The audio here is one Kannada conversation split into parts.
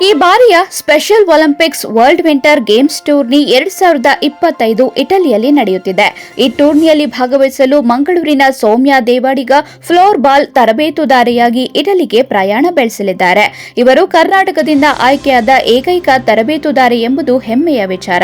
ಈ ಬಾರಿಯ special Olympics world winter games tourney 2025 ಇಟಲಿಯಲ್ಲಿ ನಡೆಯುತ್ತಿದೆ. ಈ ಟೂರ್ನಿಯಲ್ಲಿ ಭಾಗವಹಿಸಲು ಮಂಗಳೂರಿನ ಸೌಮ್ಯ ದೇವಾಡಿಗ ಫ್ಲೋರ್ ಬಾಲ್ ತರಬೇತುದಾರಿಯಾಗಿ ಇಟಲಿಗೆ ಪ್ರಯಾಣ ಬೆಳೆಸಲಿದ್ದಾರೆ. ಇವರು ಕರ್ನಾಟಕದಿಂದ ಆಯ್ಕೆಯಾದ ಏಕೈಕ ತರಬೇತುದಾರಿ ಎಂಬುದು ಹೆಮ್ಮೆಯ ವಿಚಾರ.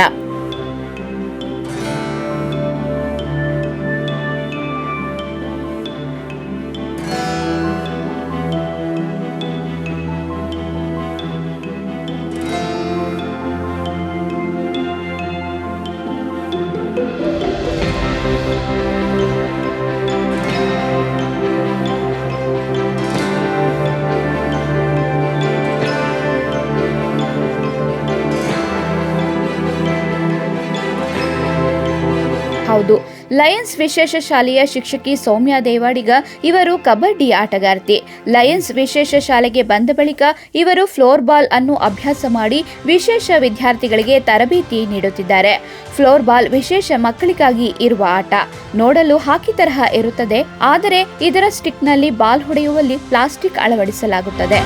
ಹೌದು, ಲಯನ್ಸ್ ವಿಶೇಷ ಶಾಲೆಯ ಶಿಕ್ಷಕಿ ಸೌಮ್ಯ ದೇವಾಡಿಗ ಇವರು ಕಬಡ್ಡಿ ಆಟಗಾರ್ತಿ. ಲಯನ್ಸ್ ವಿಶೇಷ ಶಾಲೆಗೆ ಬಂದ ಬಳಿಕ ಇವರು ಫ್ಲೋರ್ ಬಾಲ್ ಅನ್ನು ಅಭ್ಯಾಸ ಮಾಡಿ ವಿಶೇಷ ವಿದ್ಯಾರ್ಥಿಗಳಿಗೆ ತರಬೇತಿ ನೀಡುತ್ತಿದ್ದಾರೆ. ಫ್ಲೋರ್ ಬಾಲ್ ವಿಶೇಷ ಮಕ್ಕಳಿಗಾಗಿ ಇರುವ ಆಟ. ನೋಡಲು ಹಾಕಿ ತರಹ ಇರುತ್ತದೆ, ಆದರೆ ಇದರ ಸ್ಟಿಕ್ನಲ್ಲಿ ಬಾಲ್ ಹೊಡೆಯುವಲ್ಲಿ ಪ್ಲಾಸ್ಟಿಕ್ ಅಳವಡಿಸಲಾಗುತ್ತದೆ.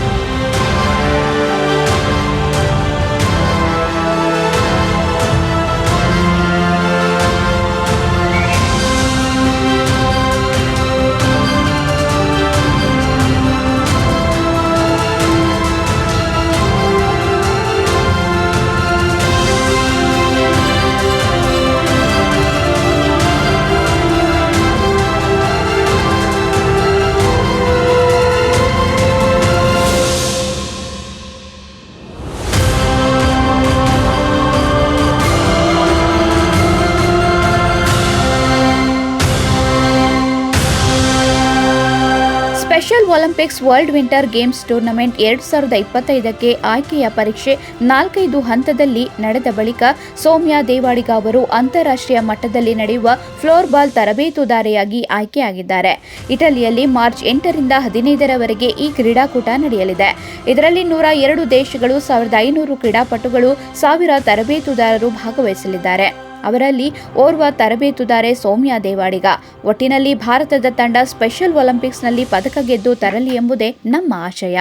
Special Olympics world winter games tournament 2025ಕ್ಕೆ ಆಯ್ಕೆಯ ಪರೀಕ್ಷೆ 4-5 ಹಂತದಲ್ಲಿ ನಡೆದ ಬಳಿಕ ಸೌಮ್ಯ ದೇವಾಡಿಗ ಅವರು ಅಂತಾರಾಷ್ಟ್ರೀಯ ಮಟ್ಟದಲ್ಲಿ ನಡೆಯುವ ಫ್ಲೋರ್ ಬಾಲ್ ತರಬೇತುದಾರಿಯಾಗಿ ಆಯ್ಕೆಯಾಗಿದ್ದಾರೆ. ಇಟಲಿಯಲ್ಲಿ ಮಾರ್ಚ್ 8ರಿಂದ 15ರವರೆಗೆ ಈ ಕ್ರೀಡಾಕೂಟ ನಡೆಯಲಿದೆ. ಇದರಲ್ಲಿ 102 ದೇಶಗಳು, 1500 ಕ್ರೀಡಾಪಟುಗಳು, 1000 ತರಬೇತುದಾರರು ಭಾಗವಹಿಸಲಿದ್ದಾರೆ. ಅವರಲ್ಲಿ ಓರ್ವ ತರಬೇತುದಾರೆ ಸೌಮ್ಯ ದೇವಾಡಿಗ. ಒಟ್ಟಿನಲ್ಲಿ ಭಾರತದ ತಂಡ ಸ್ಪೆಷಲ್ ಒಲಿಂಪಿಕ್ಸ್ನಲ್ಲಿ ಪದಕ ಗೆದ್ದು ತರಲಿ ಎಂಬುದೇ ನಮ್ಮ ಆಶಯ.